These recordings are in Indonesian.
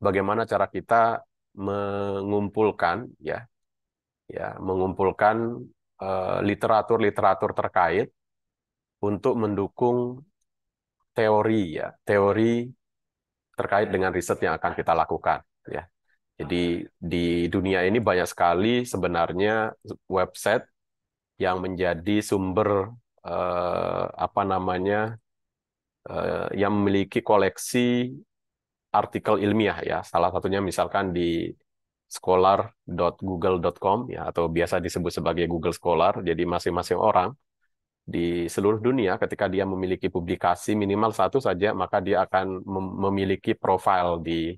bagaimana cara kita mengumpulkan mengumpulkan literatur-literatur terkait untuk mendukung teori terkait dengan riset yang akan kita lakukan ya. Jadi di dunia ini banyak sekali sebenarnya website yang menjadi sumber apa namanya yang memiliki koleksi artikel ilmiah ya. Salah satunya misalkan di scholar.google.com ya, atau biasa disebut sebagai Google Scholar. Jadi masing-masing orang di seluruh dunia ketika dia memiliki publikasi minimal satu saja, maka dia akan memiliki profil di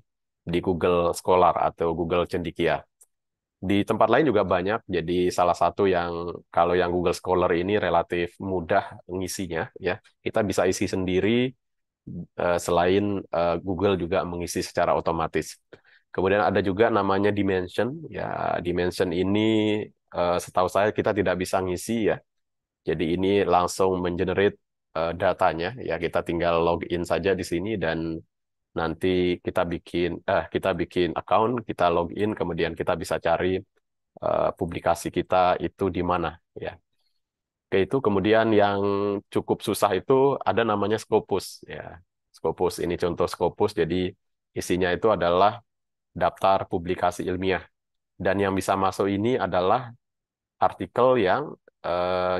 Google Scholar atau Google Cendekia. Di tempat lain juga banyak. Jadi salah satu yang kalau yang Google Scholar ini relatif mudah ngisinya ya. Kita bisa isi sendiri selain Google juga mengisi secara otomatis. Kemudian ada juga namanya Dimension ya. Dimension ini setahu saya kita tidak bisa ngisi ya. Jadi ini langsung mengenerate datanya ya. Kita tinggal login saja di sini dan nanti kita bikin account, kita login, kemudian kita bisa cari publikasi kita itu di mana ya. Oke, itu kemudian yang cukup susah itu ada namanya Scopus ya. Scopus ini contoh Scopus, jadi isinya itu adalah daftar publikasi ilmiah, dan yang bisa masuk ini adalah artikel yang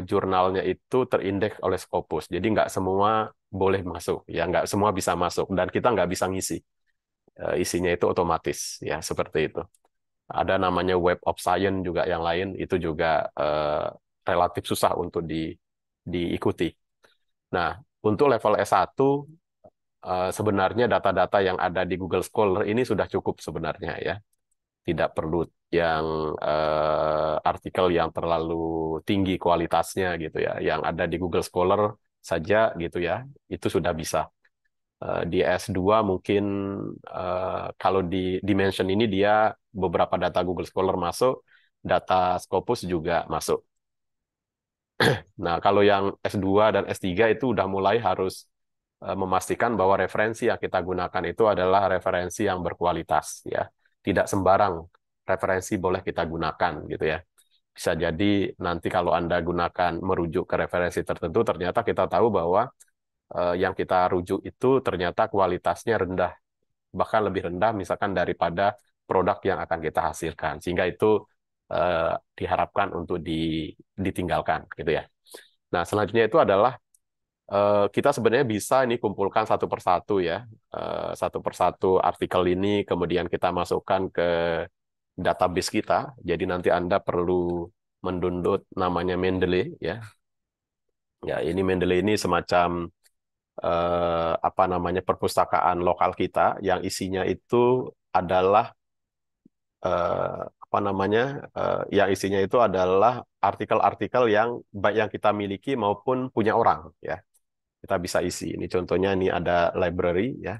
jurnalnya itu terindeks oleh Scopus. Jadi nggak semua boleh masuk ya, nggak semua bisa masuk, dan kita nggak bisa ngisi. Isinya itu otomatis ya, seperti itu. Ada namanya Web of Science juga yang lain, itu juga relatif susah untuk diikuti. Nah, untuk level S1 sebenarnya data-data yang ada di Google Scholar ini sudah cukup sebenarnya ya. Tidak perlu yang artikel yang terlalu tinggi kualitasnya gitu ya. Yang ada di Google Scholar saja gitu ya, itu sudah bisa. Di S2 mungkin kalau di Dimension ini dia beberapa data Google Scholar masuk, data Scopus juga masuk. Nah, kalau yang S2 dan S3 itu udah mulai harus memastikan bahwa referensi yang kita gunakan itu adalah referensi yang berkualitas ya. Tidak sembarang referensi boleh kita gunakan gitu ya. Bisa jadi nanti kalau Anda gunakan merujuk ke referensi tertentu, ternyata kita tahu bahwa yang kita rujuk itu ternyata kualitasnya rendah, bahkan lebih rendah misalkan daripada produk yang akan kita hasilkan. Sehingga itu diharapkan untuk ditinggalkan gitu ya. Nah, selanjutnya itu adalah kita sebenarnya bisa ini kumpulkan satu persatu ya, satu persatu artikel ini, kemudian kita masukkan ke database kita. Jadi nanti Anda perlu mendownload namanya Mendeley ya. Ya, ini Mendeley ini semacam apa namanya perpustakaan lokal kita yang isinya itu adalah apa namanya yang isinya itu adalah artikel-artikel yang baik yang kita miliki maupun punya orang ya. Kita bisa isi. Ini contohnya ini ada library ya.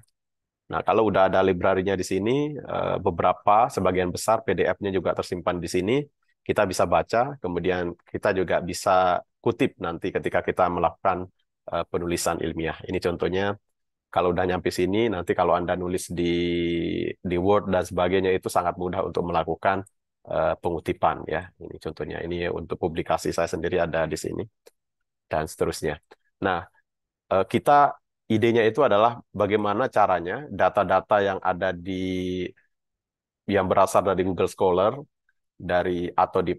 Nah, kalau udah ada library-nya di sini, beberapa, sebagian besar PDF-nya juga tersimpan di sini. Kita bisa baca, kemudian kita juga bisa kutip nanti ketika kita melakukan penulisan ilmiah. Ini contohnya, kalau udah nyampe sini, nanti kalau Anda nulis di Word dan sebagainya, itu sangat mudah untuk melakukan pengutipan ya. Ini contohnya, ini untuk publikasi saya sendiri ada di sini, dan seterusnya. Nah, kita idenya itu adalah bagaimana caranya data-data yang ada yang berasal dari Google Scholar atau di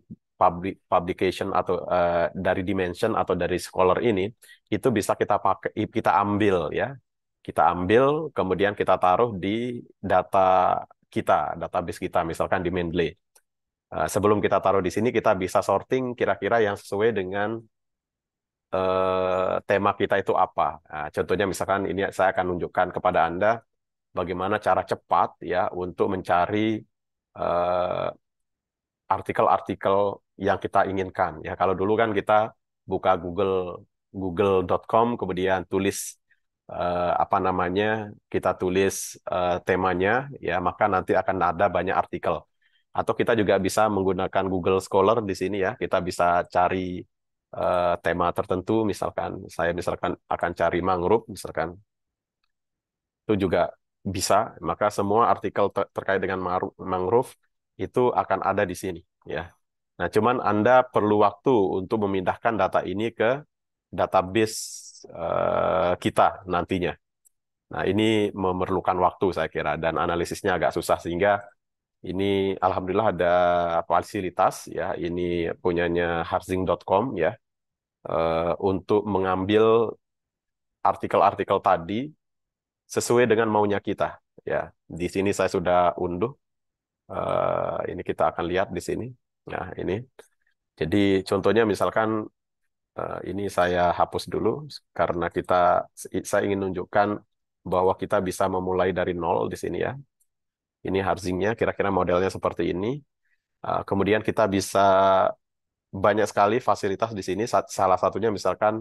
publication atau dari Dimension atau dari Scholar ini itu bisa kita pakai, kita ambil ya, kita ambil kemudian kita taruh di data kita, database kita misalkan di Mendeley. Sebelum kita taruh di sini kita bisa sorting kira-kira yang sesuai dengan tema kita itu apa. Nah, contohnya misalkan ini saya akan tunjukkan kepada Anda bagaimana cara cepat ya untuk mencari eh, artikel-artikel yang kita inginkan. Ya, kalau dulu kan kita buka google.com kemudian tulis apa namanya, kita tulis temanya ya, maka nanti akan ada banyak artikel. Atau kita juga bisa menggunakan Google Scholar di sini ya. Kita bisa cari tema tertentu, misalkan saya misalkan akan cari mangrove misalkan. Itu juga bisa, maka semua artikel terkait dengan mangrove itu akan ada di sini, ya. Nah, cuman Anda perlu waktu untuk memindahkan data ini ke database kita nantinya. Nah, ini memerlukan waktu saya kira dan analisisnya agak susah sehingga ini alhamdulillah ada fasilitas ya, ini punyanya Harzing.com ya, untuk mengambil artikel-artikel tadi sesuai dengan maunya kita ya. Di sini saya sudah unduh. Ini kita akan lihat di sini. Nah, ini. Jadi contohnya misalkan ini saya hapus dulu karena saya ingin menunjukkan bahwa kita bisa memulai dari nol di sini ya. Ini Harzingnya, kira-kira modelnya seperti ini. Kemudian kita bisa banyak sekali fasilitas di sini. Salah satunya misalkan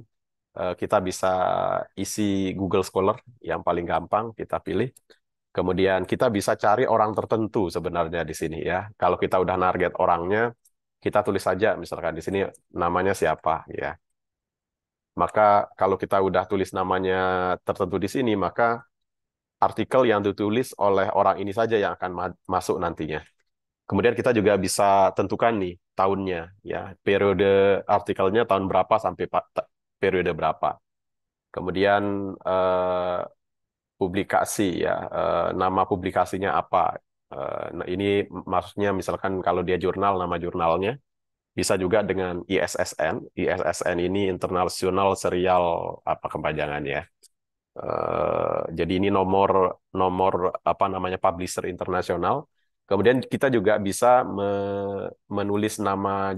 kita bisa isi Google Scholar yang paling gampang kita pilih. Kemudian kita bisa cari orang tertentu sebenarnya di sini ya. Kalau kita udah target orangnya, kita tulis saja misalkan di sini namanya siapa ya. Maka kalau kita udah tulis namanya tertentu di sini, maka artikel yang ditulis oleh orang ini saja yang akan masuk nantinya. Kemudian kita juga bisa tentukan nih tahunnya, ya periode artikelnya tahun berapa sampai periode berapa. Kemudian eh, publikasi ya, nama publikasinya apa. Nah, ini maksudnya misalkan kalau dia jurnal, nama jurnalnya. Bisa juga dengan ISSN. ISSN ini International Serial apa kepanjangan ya. Jadi ini nomor nomor apa namanya publisher internasional. Kemudian kita juga bisa menulis nama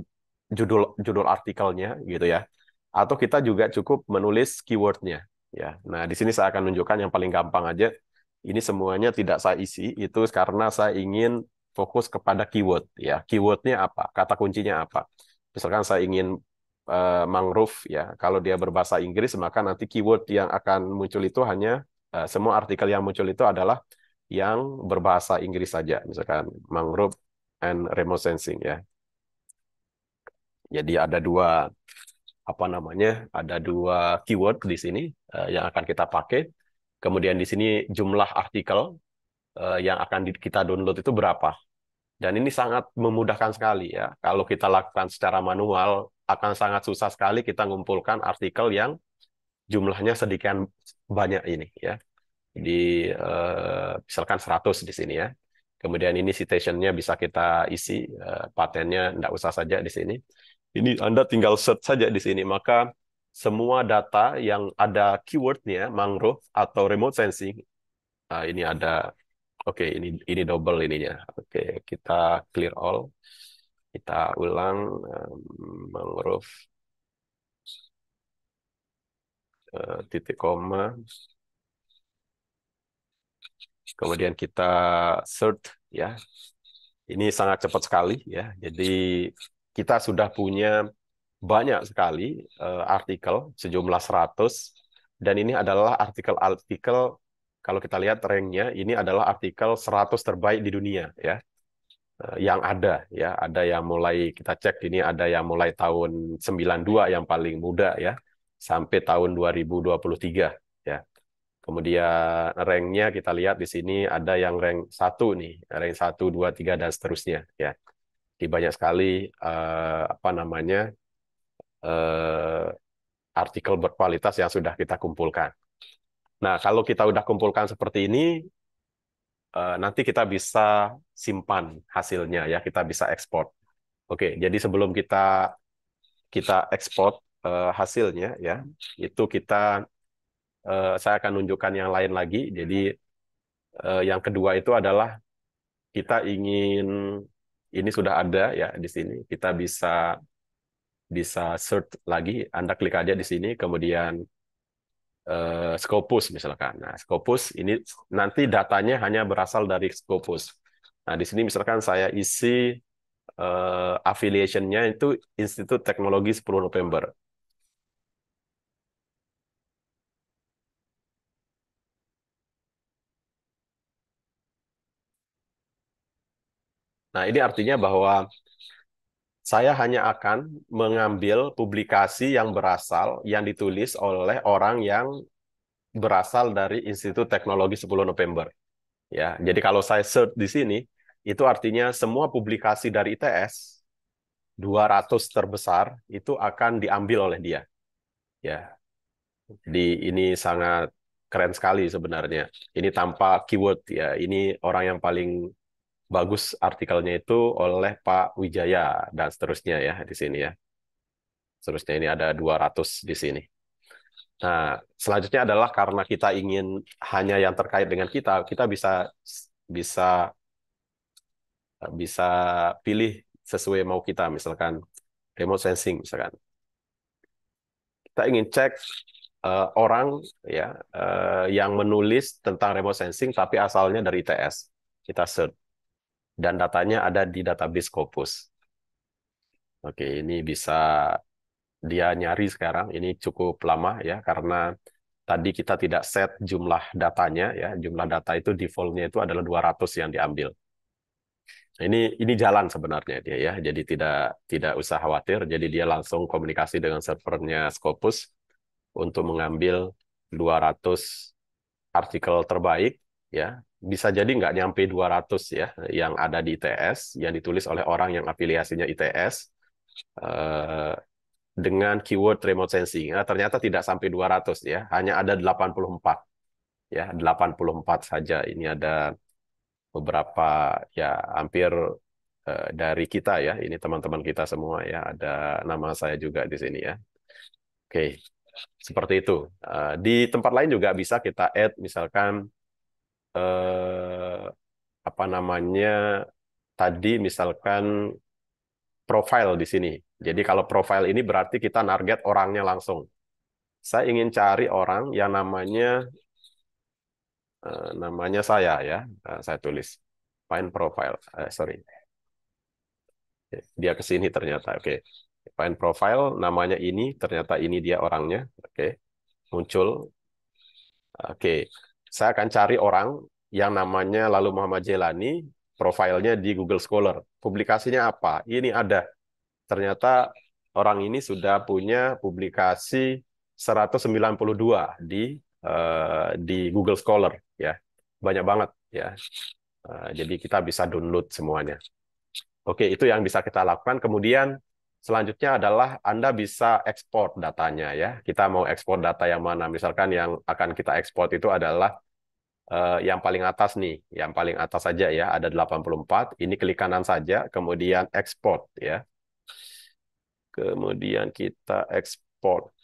judul judul artikelnya gitu ya. Atau kita juga cukup menulis keywordnya ya. Nah, di sini saya akan menunjukkan yang paling gampang aja. Ini semuanya tidak saya isi itu karena saya ingin fokus kepada keyword ya. Keywordnya apa? Kata kuncinya apa? Misalkan saya ingin mangrove ya. Kalau dia berbahasa Inggris maka nanti keyword yang akan muncul itu hanya semua artikel yang muncul itu adalah yang berbahasa Inggris saja. Misalkan mangrove and remote sensing ya. Jadi ada dua apa namanya? Ada dua keyword di sini yang akan kita pakai. Kemudian di sini jumlah artikel yang akan kita download itu berapa. Dan ini sangat memudahkan sekali ya. Kalau kita lakukan secara manual akan sangat susah sekali kita mengumpulkan artikel yang jumlahnya sedikit banyak ini ya. Di misalkan 100 di sini ya. Kemudian ini citation-nya bisa kita isi, patennya enggak usah saja di sini. Ini Anda tinggal search saja di sini, maka semua data yang ada keywordnya mangrove atau remote sensing, ini ada, oke ini double ininya. Oke, kita clear all, kita ulang mangrove titik koma, kemudian kita search ya. Ini sangat cepat sekali ya. Jadi kita sudah punya banyak sekali artikel sejumlah 100 dan ini adalah artikel-artikel kalau kita lihat ranknya ini adalah artikel 100 terbaik di dunia ya. Yang ada ya, ada yang mulai kita cek ini ada yang mulai tahun 92 yang paling muda ya sampai tahun 2023 ya. Kemudian ranknya kita lihat di sini ada yang rank 1 nih, rank 1, 2, 3 dan seterusnya ya. Di banyak sekali apa namanya eh, artikel berkualitas yang sudah kita kumpulkan. Nah, kalau kita udah kumpulkan seperti ini, nanti kita bisa simpan hasilnya ya, kita bisa ekspor. Oke, jadi sebelum kita kita ekspor hasilnya ya, itu saya akan tunjukkan yang lain lagi. Jadi yang kedua itu adalah kita ingin ini sudah ada ya di sini. Kita bisa bisa search lagi. Anda klik aja di sini, kemudian Scopus misalkan. Nah, Scopus ini nanti datanya hanya berasal dari Scopus. Nah, di sini misalkan saya isi affiliation-nya itu Institut Teknologi 10 November. Nah, ini artinya bahwa saya hanya akan mengambil publikasi yang ditulis oleh orang yang berasal dari Institut Teknologi 10 November. Ya, jadi kalau saya search di sini, itu artinya semua publikasi dari ITS 200 terbesar itu akan diambil oleh dia. Ya, jadi ini sangat keren sekali sebenarnya. Ini tanpa keyword ya. Ini orang yang paling bagus artikelnya itu oleh Pak Wijaya dan seterusnya ya di sini ya. Seterusnya ini ada 200 di sini. Nah, selanjutnya adalah karena kita ingin hanya yang terkait dengan kita, kita bisa bisa bisa pilih sesuai mau kita, misalkan remote sensing, misalkan kita ingin cek orang ya yang menulis tentang remote sensing tapi asalnya dari ITS, kita search dan datanya ada di database Scopus. Oke, ini bisa dia nyari sekarang, ini cukup lama ya karena tadi kita tidak set jumlah datanya ya, jumlah data itu defaultnya itu adalah 200 yang diambil. Nah, ini jalan sebenarnya dia ya, jadi tidak tidak usah khawatir. Jadi dia langsung komunikasi dengan servernya Scopus untuk mengambil 200 artikel terbaik ya. Bisa jadi nggak nyampe 200 ya yang ada di ITS yang ditulis oleh orang yang afiliasinya ITS eh, dengan keyword remote sensing. Nah, ternyata tidak sampai 200 ya, hanya ada 84 ya, 84 saja. Ini ada beberapa ya hampir dari kita ya, ini teman-teman kita semua ya, ada nama saya juga di sini ya. Oke, seperti itu. Di tempat lain juga bisa kita add misalkan eh, apa namanya tadi misalkan profile di sini. Jadi kalau profile ini berarti kita target orangnya langsung. Saya ingin cari orang yang namanya saya ya. Saya tulis find profile. Sorry, dia ke sini ternyata. Oke. Find profile namanya ini, ternyata ini dia orangnya. Oke. Muncul. Oke. Saya akan cari orang yang namanya lalu Muhammad Jelani, profilnya di Google Scholar. Publikasinya apa? Ini ada. Ternyata orang ini sudah punya publikasi 192 di Google Scholar ya. Banyak banget ya. Jadi kita bisa download semuanya. Oke, itu yang bisa kita lakukan. Kemudian selanjutnya adalah Anda bisa ekspor datanya ya. Kita mau ekspor data yang mana? Misalkan yang akan kita ekspor itu adalah yang paling atas nih, yang paling atas saja ya, ada 84. Ini klik kanan saja, kemudian ekspor ya. Kemudian kita ekspor.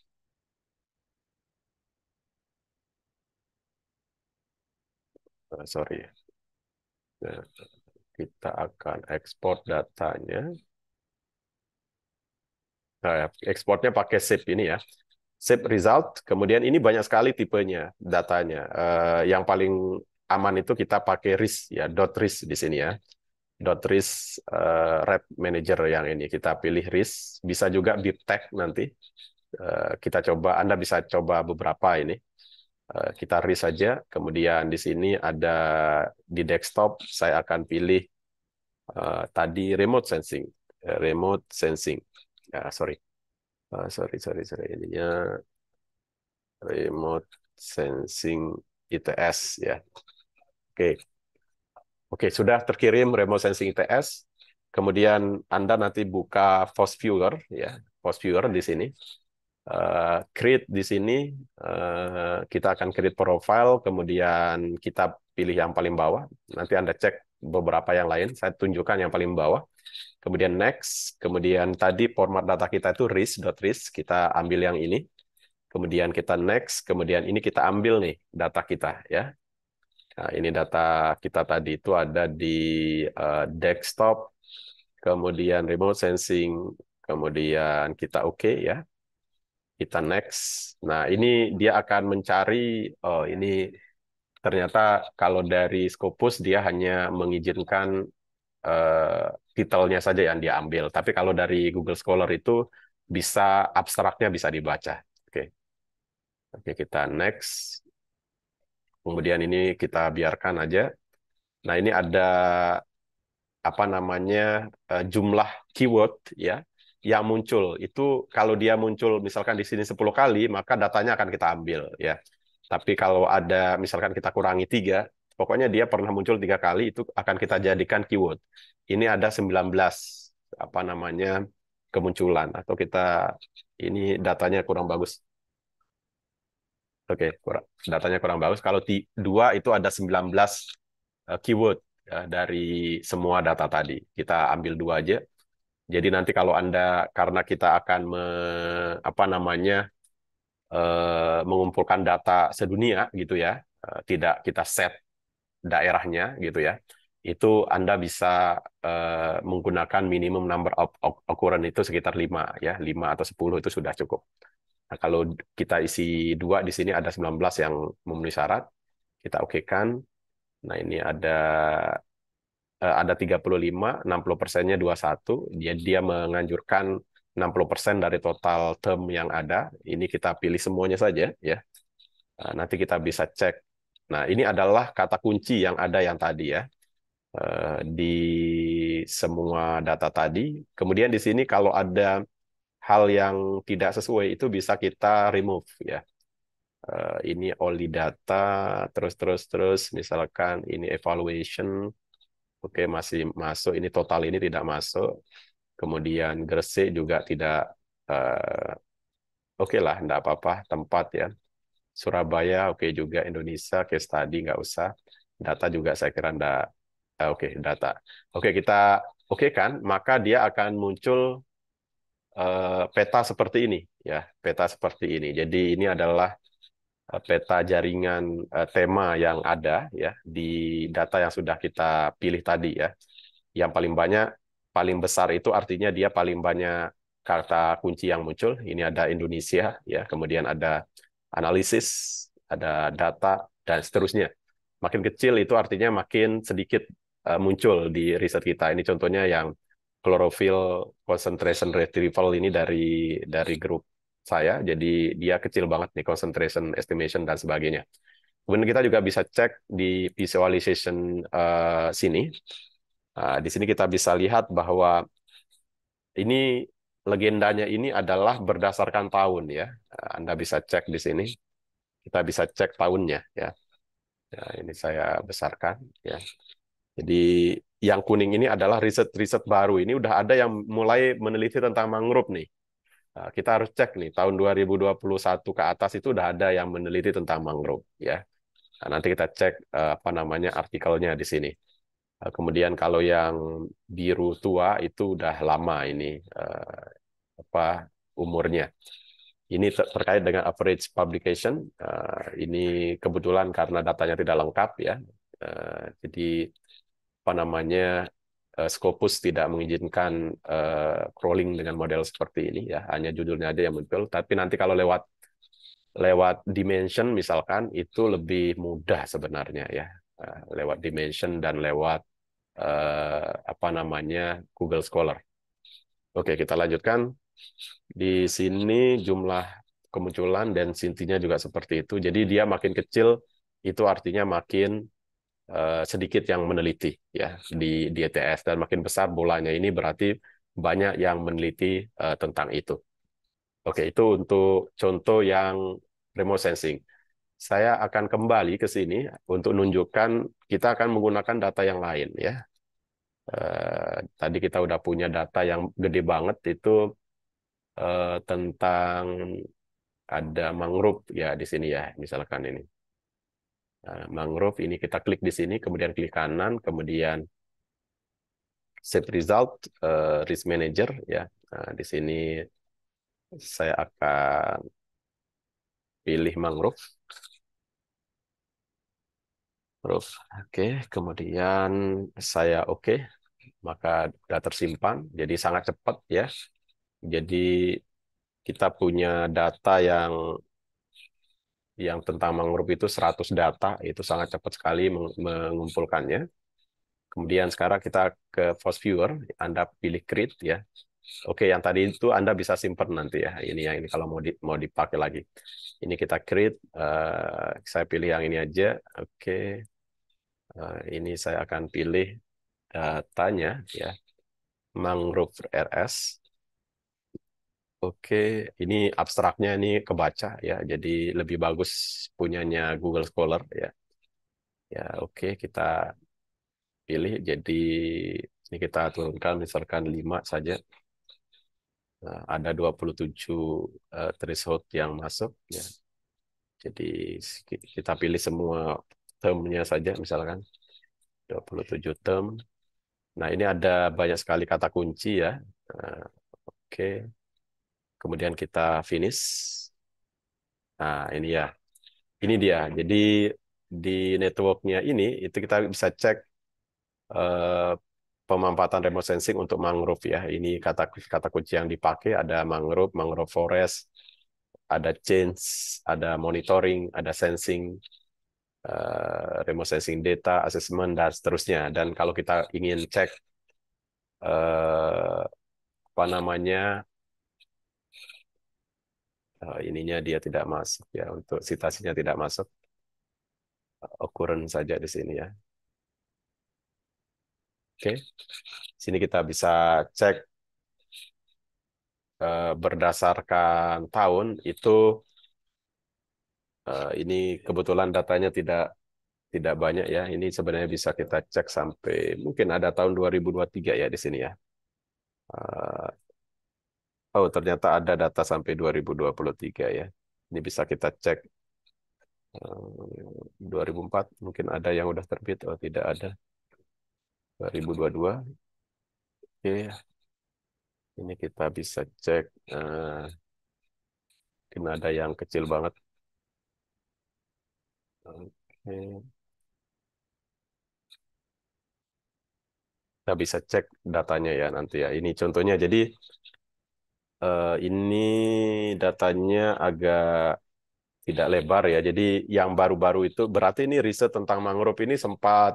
Sorry. Nah, kita akan ekspor datanya. Nah, ekspornya pakai zip ini ya. Zip result, kemudian ini banyak sekali tipenya datanya. Yang paling aman itu kita pakai RIS ya, .RIS di sini ya. .RIS Red Manager yang ini. Kita pilih RIS, bisa juga BibTeX nanti. Kita coba, Anda bisa coba beberapa ini. Kita RIS saja, kemudian di sini ada di desktop, saya akan pilih tadi remote sensing. Remote sensing. Sorry. Sorry. Ininya remote sensing ITS ya. Oke. Oke, sudah terkirim remote sensing ITS. Kemudian Anda nanti buka Force Viewer ya. Force Viewer di sini. Create di sini kita akan create profile, kemudian kita pilih yang paling bawah. Nanti Anda cek beberapa yang lain. Saya tunjukkan yang paling bawah. Kemudian next, kemudian tadi format data kita itu RIS.RIS, kita ambil yang ini. Kemudian kita next, kemudian ini kita ambil nih data kita ya. Nah, ini data kita tadi itu ada di desktop, kemudian remote sensing, kemudian kita oke ya. Kita next. Nah, ini dia akan mencari, oh ini ternyata kalau dari Scopus dia hanya mengizinkan eh, titelnya saja yang dia ambil. Tapi kalau dari Google Scholar itu bisa abstraknya bisa dibaca. Oke, oke kita next. Kemudian ini kita biarkan aja. Nah, ini ada apa namanya jumlah keyword ya yang muncul. Itu kalau dia muncul misalkan di sini 10 kali, maka datanya akan kita ambil ya. Tapi kalau ada misalkan kita kurangi 3, Pokoknya dia pernah muncul 3 kali, itu akan kita jadikan keyword. Ini ada 19 apa namanya kemunculan, atau kita ini datanya kurang bagus. Oke, datanya kurang bagus. Kalau dua itu ada 19 keyword ya, dari semua data tadi. Kita ambil dua aja. Jadi nanti kalau Anda, karena kita akan apa namanya mengumpulkan data sedunia gitu ya, tidak kita set daerahnya gitu ya, itu Anda bisa menggunakan minimum number of occurrence itu sekitar 5 ya, 5 atau 10 itu sudah cukup. Nah, kalau kita isi dua di sini ada 19 yang memenuhi syarat, kita okekan. Nah, ini ada 35, 60%-nya 21. Dia menganjurkan 60% dari total term yang ada. Ini kita pilih semuanya saja ya. Nah, nanti kita bisa cek. Nah, ini adalah kata kunci yang ada yang tadi ya, di semua data tadi. Kemudian di sini kalau ada hal yang tidak sesuai itu bisa kita remove ya. Ini only data, terus misalkan ini evaluation, oke masih masuk, ini total ini tidak masuk. Kemudian Gresik juga tidak, eh, oke lah, enggak apa-apa, tempat ya. Surabaya oke juga, Indonesia case study nggak usah. Data juga saya kira enggak. Oke, data. Oke, kita oke kan, maka dia akan muncul peta seperti ini ya, peta seperti ini. Jadi ini adalah peta jaringan tema yang ada ya di data yang sudah kita pilih tadi ya. Yang paling banyak, paling besar itu artinya dia paling banyak kata kunci yang muncul. Ini ada Indonesia ya, kemudian ada analisis, ada data dan seterusnya. Makin kecil itu artinya makin sedikit muncul di riset kita. Ini contohnya yang chlorophyll concentration retrieval ini dari grup saya. Jadi dia kecil banget nih concentration estimation dan sebagainya. Kemudian kita juga bisa cek di visualization sini. Di sini kita bisa lihat bahwa ini legendanya ini adalah berdasarkan tahun ya. Anda bisa cek di sini. Kita bisa cek tahunnya ya. Ya, ini saya besarkan ya. Jadi yang kuning ini adalah riset-riset baru. Ini udah ada yang mulai meneliti tentang mangrove nih. Kita harus cek nih tahun 2021 ke atas itu udah ada yang meneliti tentang mangrove ya. Nah, nanti kita cek apa namanya artikelnya di sini. Kemudian kalau yang biru tua itu udah lama ini apa umurnya. Ini terkait dengan average publication. Ini kebetulan karena datanya tidak lengkap ya. Jadi apa namanya Scopus tidak mengizinkan crawling dengan model seperti ini ya. Hanya judulnya aja yang muncul. Tapi nanti kalau lewat lewat dimension misalkan itu lebih mudah sebenarnya ya. Lewat dimension dan lewat apa namanya Google Scholar. Oke, kita lanjutkan. Di sini jumlah kemunculan densitynya juga seperti itu. Jadi dia makin kecil itu artinya makin sedikit yang meneliti ya di ETS, dan makin besar bolanya ini berarti banyak yang meneliti tentang itu. Oke, itu untuk contoh yang remote sensing. Saya akan kembali ke sini untuk menunjukkan kita akan menggunakan data yang lain ya. Tadi kita udah punya data yang gede banget itu tentang ada mangrove ya di sini ya, misalkan ini. Mangrove ini kita klik di sini, kemudian klik kanan, kemudian save result, risk manager ya. Di sini saya akan pilih mangrove. Mangrove. Oke, kemudian saya oke, maka sudah tersimpan. Jadi sangat cepat ya. Jadi kita punya data yang tentang mangrove itu 100 data, itu sangat cepat sekali mengumpulkannya. Kemudian sekarang kita ke Force Viewer, Anda pilih create ya. Oke, yang tadi itu Anda bisa simpan nanti ya. Ini yang ini kalau mau dipakai lagi. Ini kita create, saya pilih yang ini aja. Oke, ini saya akan pilih datanya ya, Mangrove RS. Oke, ini abstraknya ini kebaca ya, jadi lebih bagus punyanya Google Scholar ya. Ya, oke, kita pilih. Jadi ini kita turunkan misalkan 5 saja. Nah, ada 27 threshold yang masuk. Ya. Jadi kita pilih semua termnya saja misalkan 27 term. Nah, ini ada banyak sekali kata kunci ya. Nah, oke, kemudian kita finish. Nah, ini ya. Ini dia. Jadi di networknya ini itu kita bisa cek eh, pemanfaatan remote sensing untuk mangrove ya. Ini kata kata kunci yang dipakai ada mangrove, mangrove forest, ada change, ada monitoring, ada sensing, remote sensing data, assessment dan seterusnya. Dan kalau kita ingin cek eh, apa namanya ininya dia tidak masuk ya untuk citasinya tidak masuk occurrence saja di sini ya. Oke, sini kita bisa cek berdasarkan tahun itu ini kebetulan datanya tidak banyak ya. Ini sebenarnya bisa kita cek sampai mungkin ada tahun 2023 ya di sini ya. Eh, oh, ternyata ada data sampai 2023 ya. Ini bisa kita cek 2004 mungkin ada yang udah terbit oh tidak ada 2022. Oke, ini kita bisa cek mungkin ada yang kecil banget. Oke. Kita bisa cek datanya ya nanti ya. Ini contohnya. Jadi ini datanya agak tidak lebar ya. Jadi yang baru-baru itu berarti ini riset tentang mangrove ini sempat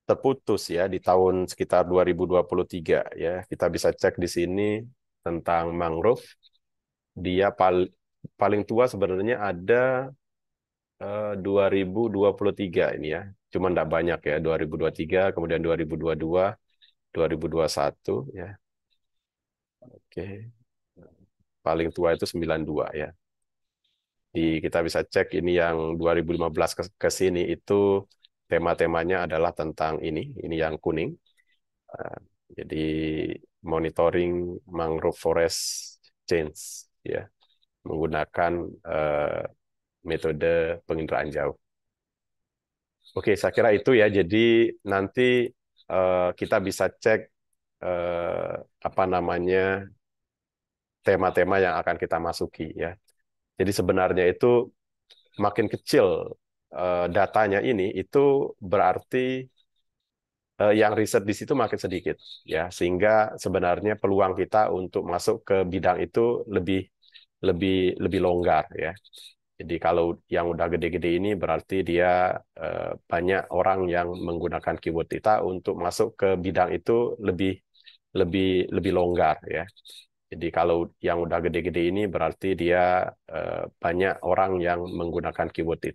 terputus ya di tahun sekitar 2023 ya. Kita bisa cek di sini tentang mangrove. Dia paling tua sebenarnya ada 2023 ini ya. Cuma tidak banyak ya. 2023, kemudian 2022, 2021 ya. Oke. Paling tua itu 92 ya. Kita bisa cek ini yang 2015 ke sini itu tema-temanya adalah tentang ini yang kuning. Eh, Jadi monitoring mangrove forest change ya menggunakan eh, metode penginderaan jauh. Oke, saya kira itu ya. Jadi nanti kita bisa cek eh, apa namanya tema-tema yang akan kita masuki ya. Jadi sebenarnya itu makin kecil datanya ini itu berarti yang riset di situ makin sedikit ya sehingga sebenarnya peluang kita untuk masuk ke bidang itu lebih lebih lebih longgar ya. Jadi kalau yang udah gede-gede ini berarti dia banyak orang yang menggunakan keyword kita untuk masuk ke bidang itu lebih lebih lebih longgar ya. Jadi kalau yang udah gede-gede ini berarti dia banyak orang yang menggunakan keyword itu.